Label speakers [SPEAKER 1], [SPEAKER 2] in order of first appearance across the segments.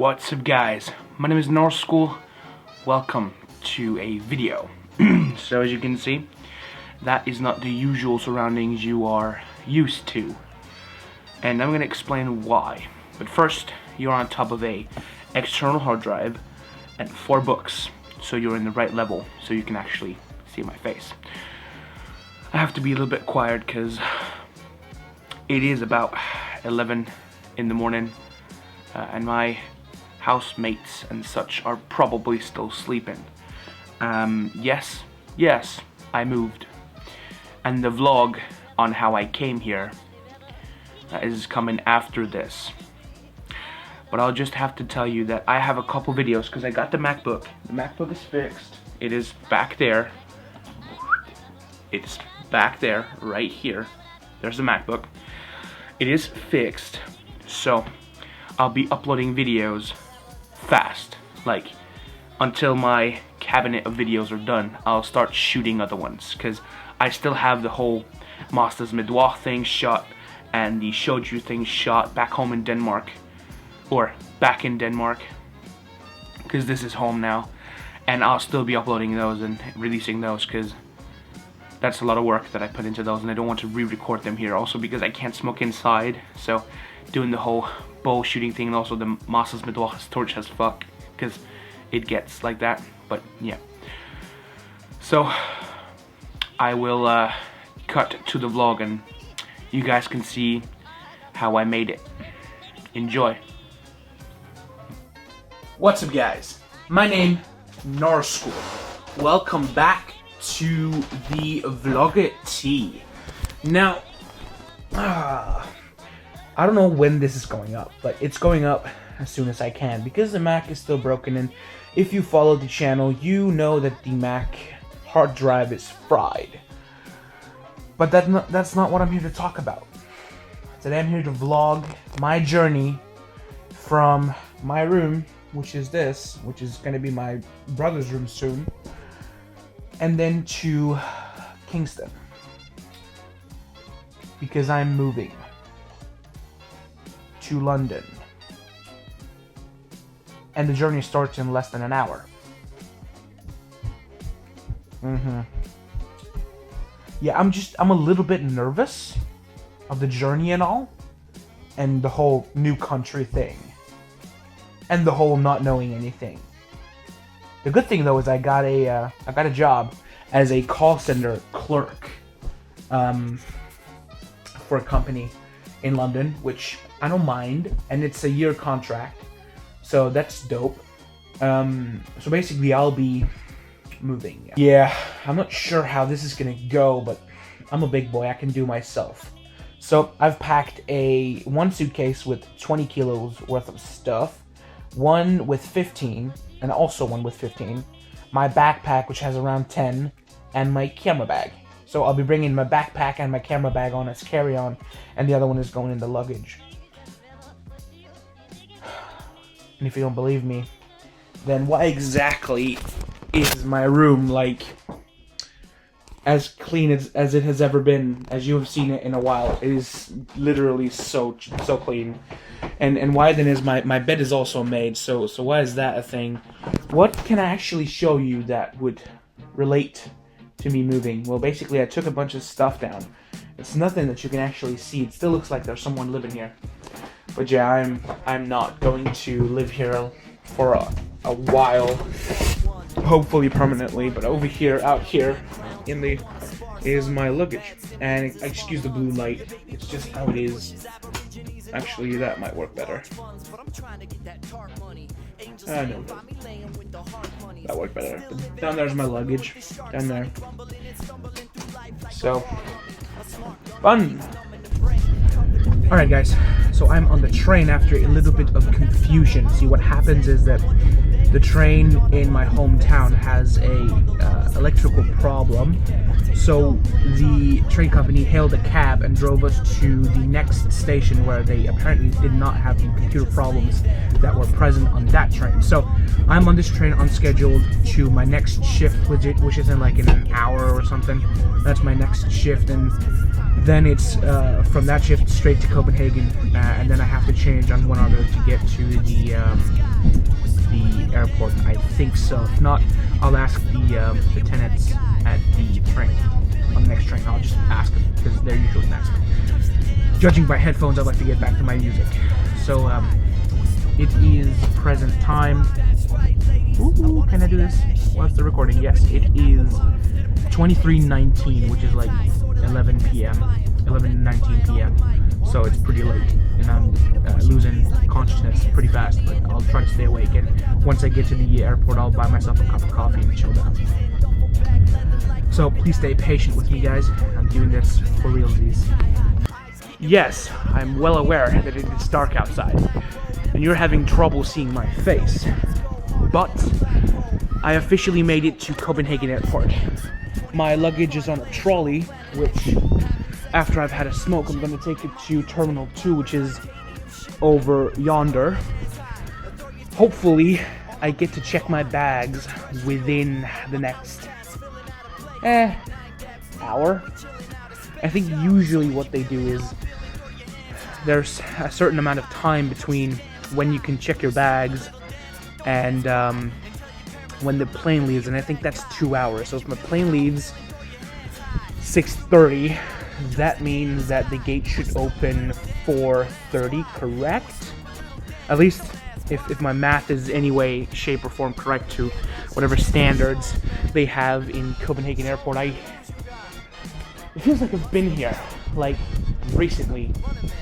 [SPEAKER 1] What's up, guys? My name is North School. Welcome to a video. So as you can see, that is not the usual surroundings you are used to, and I'm going to explain why. But first, you're on top of a external hard drive and 4 books, so you're in the right level so you can actually see my face. I have to be a little bit quiet because it is about 11 in the morning, and my housemates and such are probably still sleeping. Yes, I moved, and the vlog on how I came here is coming after this. But I'll just have to tell you that I have a couple videos because I got the MacBook. The MacBook is fixed. It is back there. It's back there, right here. There's the MacBook. It is fixed, so I'll be uploading videos fast. Like, until my cabinet of videos are done, I'll start shooting other ones, because I still have the whole Masters Midway thing shot and the Shoju thing shot back home in Denmark, or back in Denmark, because this is home now, and I'll still be uploading those and releasing those, because that's a lot of work that I put into those, and I don't want to re-record them here. Also because I can't smoke inside, so doing the whole bow shooting thing, and also the Masters Midway torch as fuck, because it gets like that. But yeah, so I will cut to the vlog and you guys can see how I made it. Enjoy. What's up, guys? My name North School. Welcome back to the ProleteR. Now, I don't know when this is going up, but it's going up as soon as I can because the Mac is still broken, and if you follow the channel, you know that the Mac hard drive is fried. But that's not what I'm here to talk about. Today I'm here to vlog my journey from my room, which is this, which is going to be my brother's room soon, and then to Kingston, because I'm moving to London, and the journey starts in less than an hour. Yeah, I'm a little bit nervous of the journey and all, and the whole new country thing, and the whole not knowing anything. The good thing though is I got a job as a call center clerk for a company in London, which I don't mind, and it's a year contract, so that's dope. So basically I'll be moving. Yeah, I'm not sure how this is gonna go, but I'm a big boy, I can do myself. So I've packed one suitcase with 20 kilos worth of stuff, one with 15, and also one with 15, my backpack, which has around 10, and my camera bag. So I'll be bringing my backpack and my camera bag on as carry-on, and the other one is going in the luggage. And if you don't believe me, then what exactly is my room like? As clean as it has ever been, as you have seen it in a while. It is literally so clean. And why then is my bed is also made, so why is that a thing? What can I actually show you that would relate to me moving? Well, basically I took a bunch of stuff down. It's nothing that you can actually see. It still looks like there's someone living here. But yeah, I'm not going to live here for a while. Hopefully permanently, but out here is my luggage. And excuse the blue light, it's just how it is. Actually, that might work better. No, that worked better. But down there's my luggage, down there. So, fun! Alright guys, so I'm on the train after a little bit of confusion. See, what happens is that the train in my hometown has a electrical problem. So the train company hailed a cab and drove us to the next station where they apparently did not have the computer problems that were present on that train. So I'm on this train unscheduled to my next shift, which is in like in an hour or something. That's my next shift, and then it's from that shift straight to Copenhagen, and then I have to change on one other to get to the airport. I think so. If not, I'll ask the tenants at the train, on the next train. I'll just ask them, because they're usually next. Judging by headphones, I'd like to get back to my music. So, it is present time. Ooh, can I do this? What's the recording? Yes, it is 23:19, which is like 11 p.m. 11:19 p.m. So it's pretty late, and I'm losing consciousness pretty fast, but I'll try to stay awake, and once I get to the airport, I'll buy myself a cup of coffee and chill down. So please stay patient with me, guys. I'm doing this for realsies. Yes, I'm well aware that it is dark outside, and you're having trouble seeing my face, but I officially made it to Copenhagen Airport. My luggage is on a trolley, which, after I've had a smoke, I'm going to take it to Terminal 2, which is over yonder. Hopefully, I get to check my bags within the next hour. I think usually what they do is there's a certain amount of time between when you can check your bags and when the plane leaves, and I think that's 2 hours. So if my plane leaves 6:30, that means that the gate should open 4:30, correct? At least if my math is any way, shape, or form correct to whatever standards they have in Copenhagen Airport. It feels like I've been here, like, recently.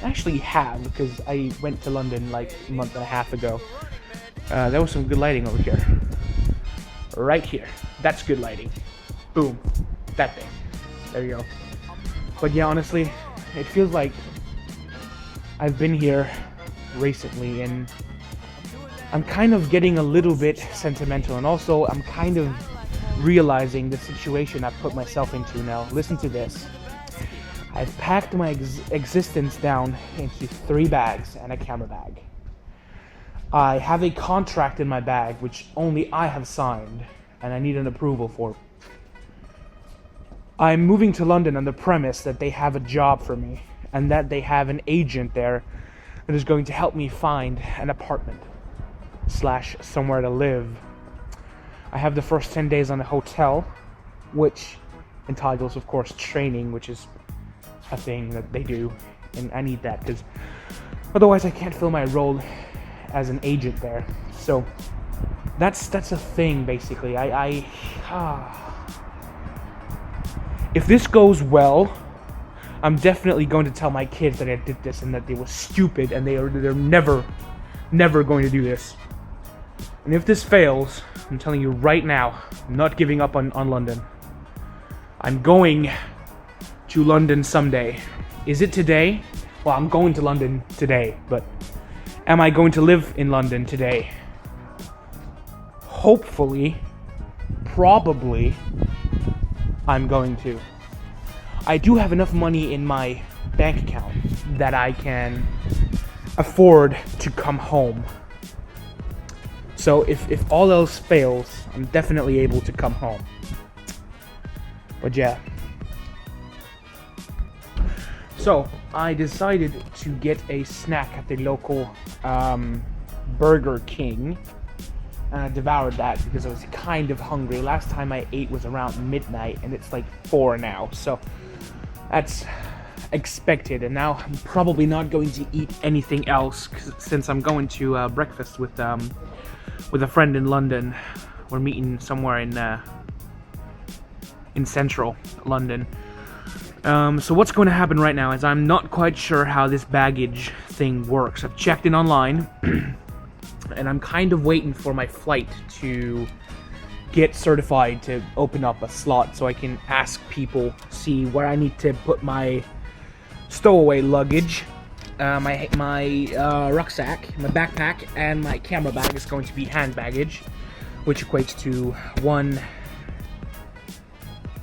[SPEAKER 1] I actually have, because I went to London like a month and a half ago. There was some good lighting over here. Right here. That's good lighting. Boom. That thing. There you go. But yeah, honestly, it feels like I've been here recently, and I'm kind of getting a little bit sentimental, and also I'm kind of realizing the situation I've put myself into now. Listen to this. I've packed my existence down into 3 bags and a camera bag. I have a contract in my bag which only I have signed, and I need an approval for. I'm moving to London on the premise that they have a job for me, and that they have an agent there that is going to help me find an apartment / somewhere to live. I have the first 10 days on a hotel, which entitles, of course, training, which is a thing that they do, and I need that, because otherwise I can't fill my role as an agent there. So that's a thing, basically. If this goes well, I'm definitely going to tell my kids that I did this and that they were stupid, and they're never going to do this. And if this fails, I'm telling you right now, I'm not giving up on London. I'm going to London someday. Is it today? Well, I'm going to London today, but am I going to live in London today? Hopefully, probably, I'm going to. I do have enough money in my bank account that I can afford to come home. So if all else fails, I'm definitely able to come home. But yeah. So I decided to get a snack at the local Burger King. And I devoured that because I was kind of hungry. Last time I ate was around midnight, and it's like 4 now. So that's expected. And now I'm probably not going to eat anything else, since I'm going to breakfast with a friend in London. We're meeting somewhere in central London. So what's going to happen right now is I'm not quite sure how this baggage thing works. I've checked it online, and I'm kind of waiting for my flight to get certified to open up a slot so I can ask people, see where I need to put my stowaway luggage. My rucksack, my backpack, and my camera bag is going to be hand baggage, which equates to 1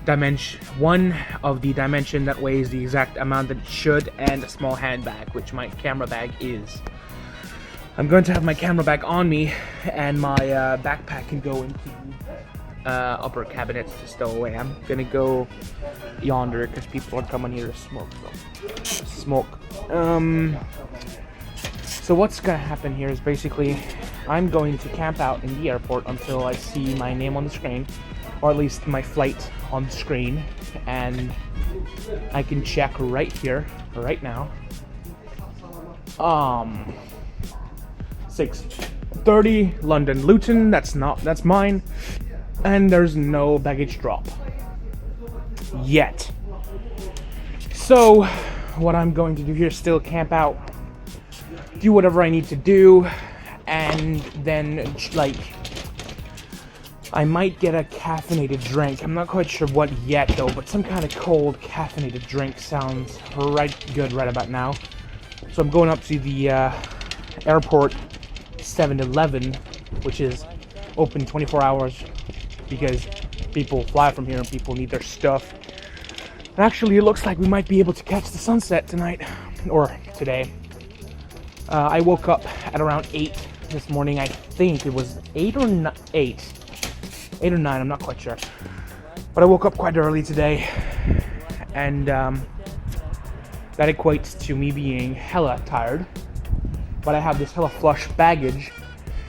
[SPEAKER 1] dimension that weighs the exact amount that it should, and a small handbag, which my camera bag is. I'm going to have my camera bag on me, and my backpack can go into upper cabinets to stow away. I'm gonna go yonder because people are coming here to smoke. So what's gonna happen here is basically I'm going to camp out in the airport until I see my name on the screen, or at least my flight on the screen, and I can check right here, right now. 6:30 London Luton. That's mine. And there's no baggage drop yet. So what I'm going to do here is still camp out, do whatever I need to do, and then like I might get a caffeinated drink. I'm not quite sure what yet though, but some kind of cold caffeinated drink sounds right good right about now. So I'm going up to the airport 7-Eleven, which is open 24 hours because people fly from here and people need their stuff. And actually, it looks like we might be able to catch the sunset tonight, or today. I woke up at around 8 this morning. I think it was 8 or 9, I'm not quite sure. But I woke up quite early today, and that equates to me being hella tired. But I have this hella flush baggage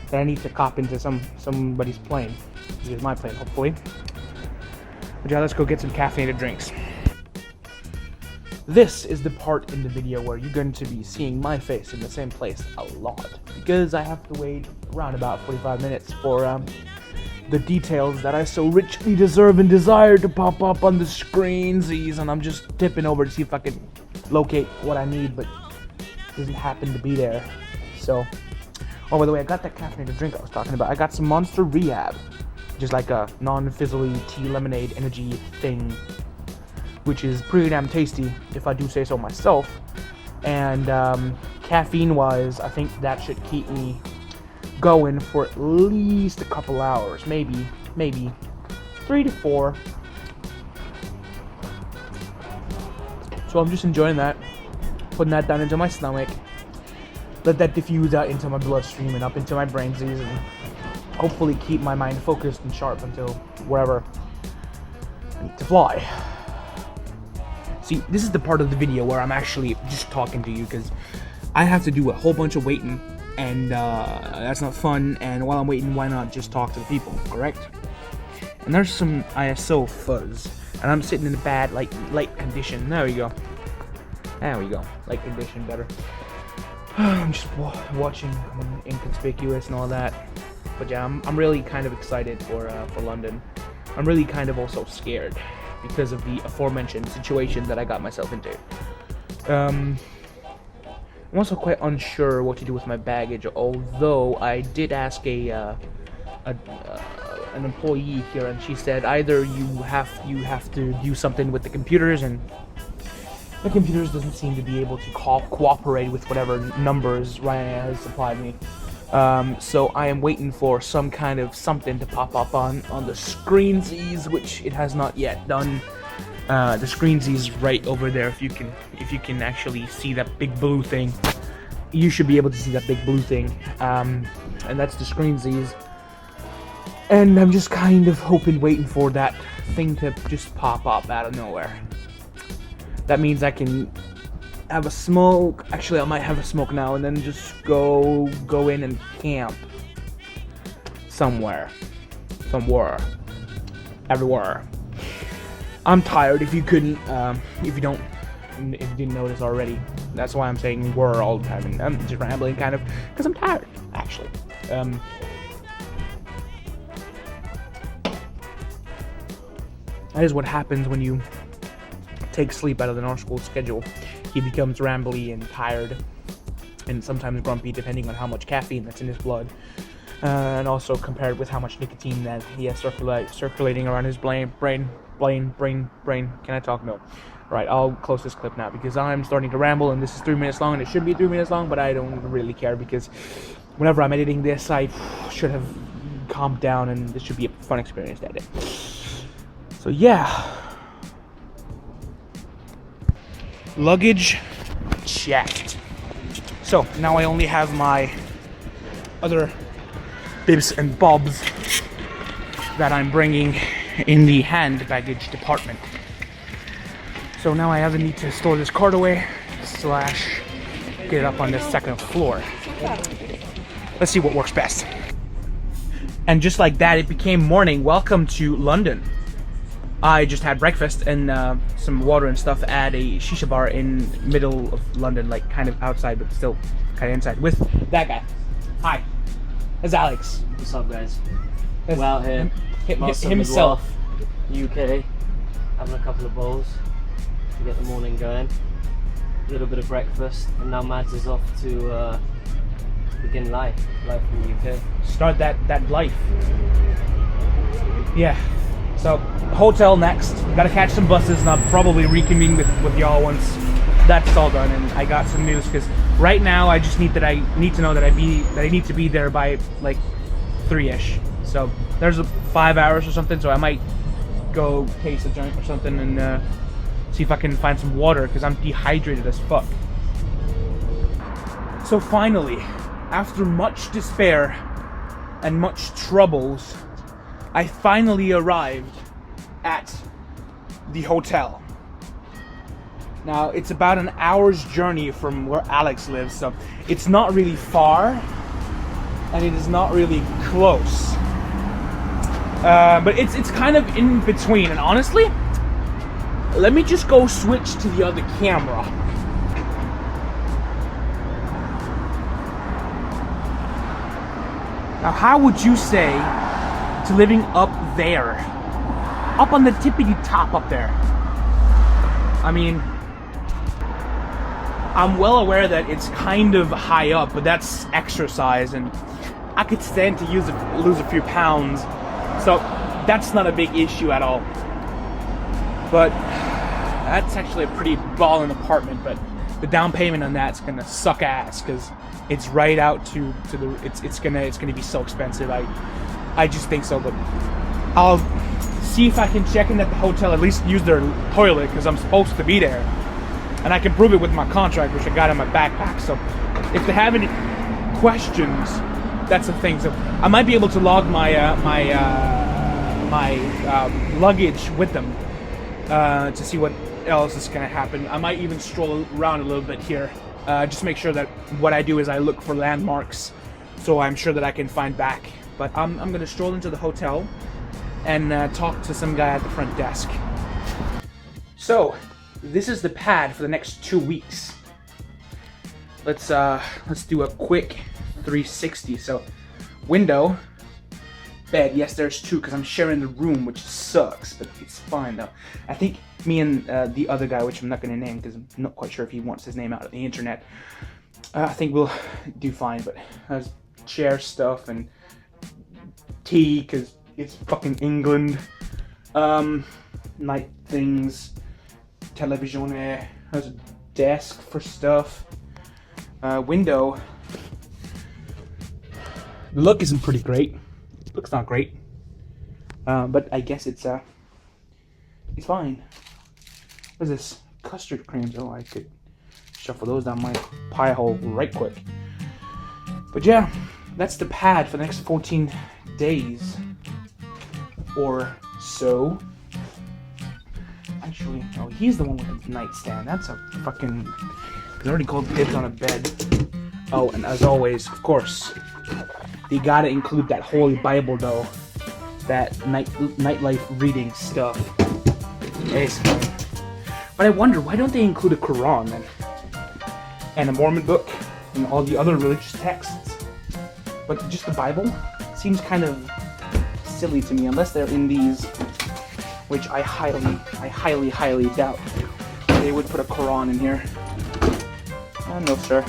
[SPEAKER 1] that I need to cop into somebody's plane. Which is my plane, hopefully. But yeah, let's go get some caffeinated drinks. This is the part in the video where you're going to be seeing my face in the same place a lot, because I have to wait around about 45 minutes for the details that I so richly deserve and desire to pop up on the screensies, and I'm just tipping over to see if I can locate what I need, but it doesn't happen to be there. So, oh, by the way, I got that caffeinated drink I was talking about. I got some Monster Rehab, just like a non-fizzly tea lemonade energy thing, which is pretty damn tasty, if I do say so myself. And caffeine-wise, I think that should keep me going for at least a couple hours, maybe 3 to 4. So I'm just enjoying that, putting that down into my stomach, let that diffuse out into my bloodstream and up into my brainsies, and hopefully keep my mind focused and sharp until wherever I need to fly. See, this is the part of the video where I'm actually just talking to you, because I have to do a whole bunch of waiting, and that's not fun. And while I'm waiting, why not just talk to the people, correct? And there's some ISO fuzz, and I'm sitting in a bad light condition. There we go. Light condition better. I'm just watching. I'm inconspicuous and all that. But yeah, I'm really kind of excited for London. I'm really kind of also scared because of the aforementioned situation that I got myself into. I'm also quite unsure what to do with my baggage, although I did ask an employee here, and she said either you have to do something with the computers, and the computers doesn't seem to be able to cooperate with whatever numbers Ryanair has supplied me. So I am waiting for some kind of something to pop up on the screensies, which it has not yet done. The screensies right over there. If you can actually see that big blue thing, you should be able to see that big blue thing. And that's the screensies. And I'm just kind of waiting for that thing to just pop up out of nowhere. That means I can have a smoke. Actually, I might have a smoke now, and then just go in and camp somewhere, everywhere. I'm tired. If you didn't notice already, that's why I'm saying "we're" all the time, and I'm just rambling kind of because I'm tired. Actually, that is what happens when you take sleep out of the normal school schedule. He becomes rambly and tired, and sometimes grumpy, depending on how much caffeine that's in his blood, and also compared with how much nicotine that he has circulating around his brain. Can I talk? No. Right, I'll close this clip now because I'm starting to ramble, and this is 3 minutes long, and it should be 3 minutes long, but I don't really care because whenever I'm editing this, I should have calmed down, and this should be a fun experience that day. So yeah. Luggage checked. So now I only have my other bibs and bobs that I'm bringing in the hand baggage department. So now I either need to store this card away / get it up on the second floor. Let's see what works best. And just like that, it became morning. Welcome to London. I just had breakfast and some water and stuff at a shisha bar in middle of London, like kind of outside, but still kind of inside, with that guy. Hi, that's Alex.
[SPEAKER 2] What's up, guys?
[SPEAKER 1] That's
[SPEAKER 2] we're out here,
[SPEAKER 1] himself.
[SPEAKER 2] UK, having a couple of bowls to get the morning going. A little bit of breakfast, and now Mads is off to begin life in the UK.
[SPEAKER 1] Start that life. Yeah. So, hotel next. Gotta catch some buses, and I'll probably reconvene with y'all once that's all done. And I got some news, because right now I just need to know that I need to be there by like 3-ish. So there's 5 hours or something. So I might go taste a joint or something and see if I can find some water, because I'm dehydrated as fuck. So finally, after much despair and much troubles, I finally arrived at the hotel. Now, it's about an hour's journey from where Alex lives, so it's not really far, and it is not really close. But it's kind of in between, and honestly, let me just go switch to the other camera. Now, how would you say to living up there? Up on the tippity top up there. I mean, I'm well aware that it's kind of high up, but that's exercise, and I could stand to lose a few pounds, so that's not a big issue at all. But that's actually a pretty ballin' apartment, but the down payment on that's gonna suck ass, because it's right out to the it's gonna be so expensive. I just think so, but I'll see if I can check in at the hotel, at least use their toilet, because I'm supposed to be there, and I can prove it with my contract, which I got in my backpack. So if they have any questions, that's the thing. So I might be able to log my luggage with them to see what else is gonna happen. I might even stroll around a little bit here, just make sure that what I do is I look for landmarks, so I'm sure that I can find back. But I'm gonna stroll into the hotel and talk to some guy at the front desk. So this is the pad for the next 2 weeks. Let's do a quick 360. So window, bed. Yes, there's two, because I'm sharing the room, which sucks, but it's fine though. I think me and the other guy, which I'm not gonna name because I'm not quite sure if he wants his name out on the internet, I think we'll do fine. But there's chair stuff and tea, because it's fucking England. Night things, television. There's a desk for stuff. Window. The look isn't pretty great. Looks not great. But I guess it's fine. What is this? Custard creams. Oh, I could shuffle those down my pie hole right quick. But yeah, that's the pad for the next 14 days or so. Actually, oh, he's the one with the nightstand. That's a fucking... I already called dibs on a bed. Oh, and as always, of course, you gotta include that Holy Bible, though. That nightlife reading stuff. It's fine. But I wonder, why don't they include a Quran and a Mormon book and all the other religious texts? But just the Bible seems kind of silly to me, unless they're in these, which I highly doubt they would put a Quran in here. No, sir.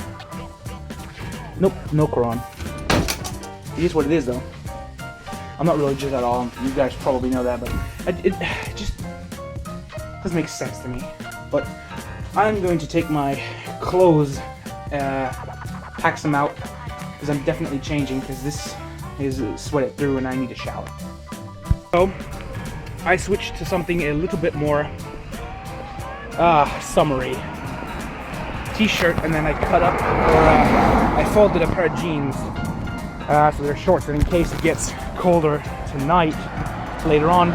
[SPEAKER 1] Nope, no Quran. It is what it is, though. I'm not religious at all. You guys probably know that, but it just doesn't make sense to me. But I'm going to take my clothes, pack them out, because I'm definitely changing, because this is sweated through and I need a shower. So I switched to something a little bit more summery.
[SPEAKER 3] t-shirt, and then I cut up, or I folded a pair of jeans, so they're shorts, and in case it gets colder tonight, later on,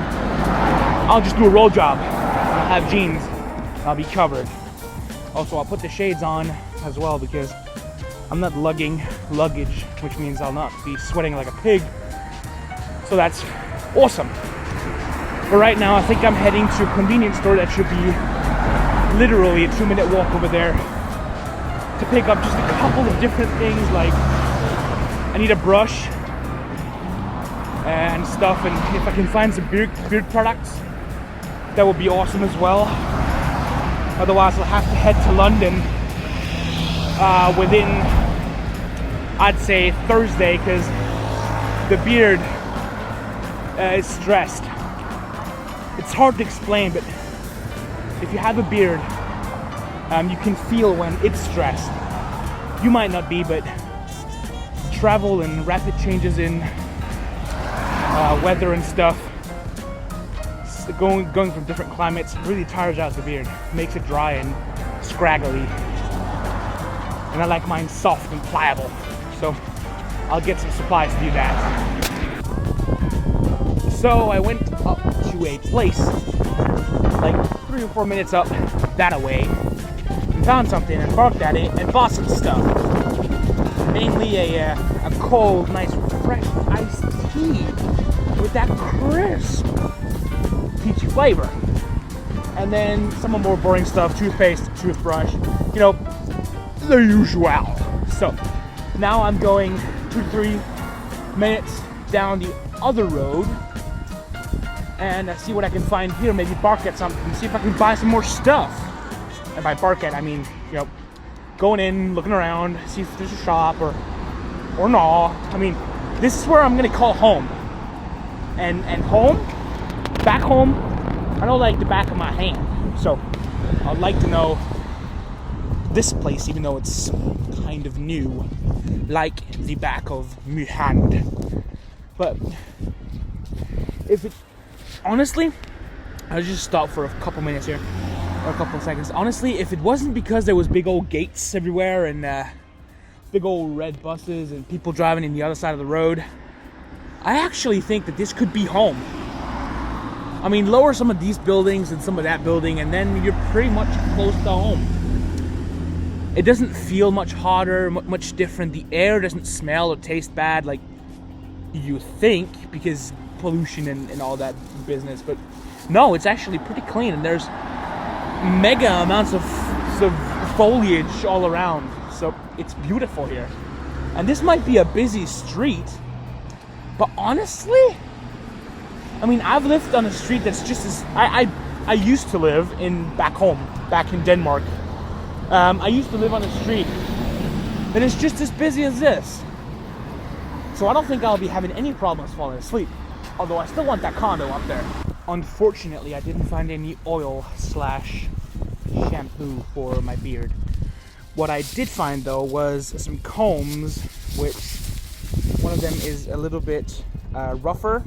[SPEAKER 3] I'll just do a roll job. I'll have jeans, I'll be covered. Also, I'll put the shades on as well because I'm not lugging luggage, which means I'll not be sweating like a pig. So that's awesome. But right now, I think I'm heading to a convenience store that should be literally a 2-minute walk over there to pick up just a couple of different things. Like, I need a brush and stuff, and if I can find some beard products, that would be awesome as well. Otherwise, I'll have to head to London within, I'd say, Thursday, because the beard is stressed. It's hard to explain, but if you have a beard, you can feel when it's stressed. You might not be, but travel and rapid changes in weather and stuff, going from different climates really tires out the beard, makes it dry and scraggly. And I like mine soft and pliable, so I'll get some supplies to do that. So I went up to a place like 3 or 4 minutes up that way and found something and barked at it and bought some stuff. Mainly a cold, nice, fresh iced tea with that crisp peachy flavor. And then some more boring stuff, toothpaste, toothbrush, you know, the usual. So now I'm going 2 to 3 minutes down the other road and see what I can find here. Maybe bark at something, see if I can buy some more stuff. And by bark at, I mean, you know, going in, looking around, see if there's a shop or no. I mean, this is where I'm gonna call home. And home, back home, I know like the back of my hand. So I'd like to know this place, even though it's kind of new, like the back of my hand. But if it, honestly, I'll just stop for a couple minutes here, or a couple of seconds. Honestly, if it wasn't because there was big old gates everywhere and big old red buses and people driving in the other side of the road, I actually think that this could be home. I mean, lower some of these buildings and some of that building, and then you're pretty much close to home. It doesn't feel much hotter, much different. The air doesn't smell or taste bad like you think, because pollution and all that business. But no, it's actually pretty clean, and there's mega amounts of foliage all around. So it's beautiful here. And this might be a busy street, but honestly, I mean, I've lived on a street that's just as I used to live back home, back in Denmark. I used to live on a street that is just as busy as this. So I don't think I'll be having any problems falling asleep. Although I still want that condo up there. Unfortunately, I didn't find any oil / shampoo for my beard. What I did find though was some combs, which one of them is a little bit rougher,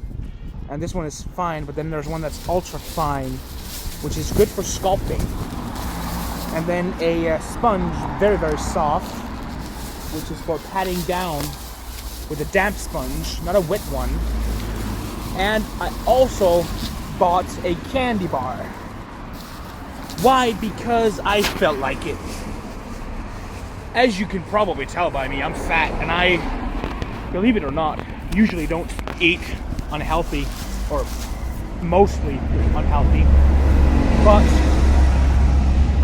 [SPEAKER 3] and this one is fine, but then there's one that's ultra fine, which is good for sculpting. And then a sponge, very, very soft, which is for patting down with a damp sponge, not a wet one. And I also bought a candy bar. Why? Because I felt like it. As you can probably tell by me, I'm fat, and I, believe it or not, usually don't eat unhealthy, or mostly unhealthy. But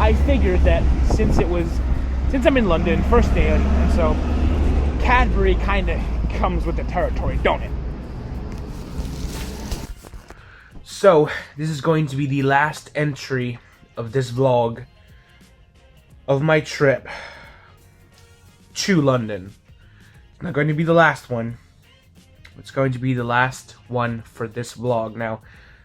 [SPEAKER 3] I figured that since I'm in London, first day, and so Cadbury kind of comes with the territory, don't it? So this is going to be the last entry of this vlog of my trip to London. It's not going to be the last one. It's going to be the last one for this vlog. Now,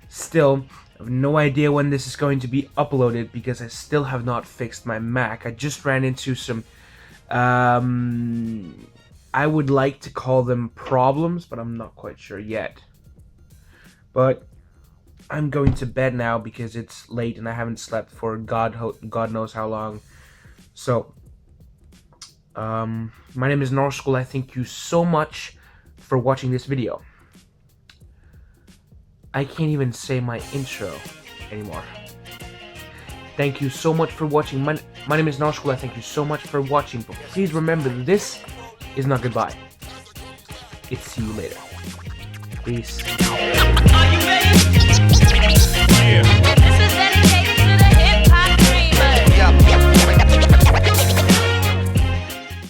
[SPEAKER 3] still, I have no idea when this is going to be uploaded because I still have not fixed my Mac. I just ran into some, I would like to call them problems, but I'm not quite sure yet. But I'm going to bed now because it's late and I haven't slept for God knows how long. So
[SPEAKER 1] My name is Narskul. I thank you so much for watching this video. I can't even say my intro anymore. Thank you so much for watching. My name is Narskul. I thank you so much for watching. But please remember, this is not goodbye. It's see you later. Peace.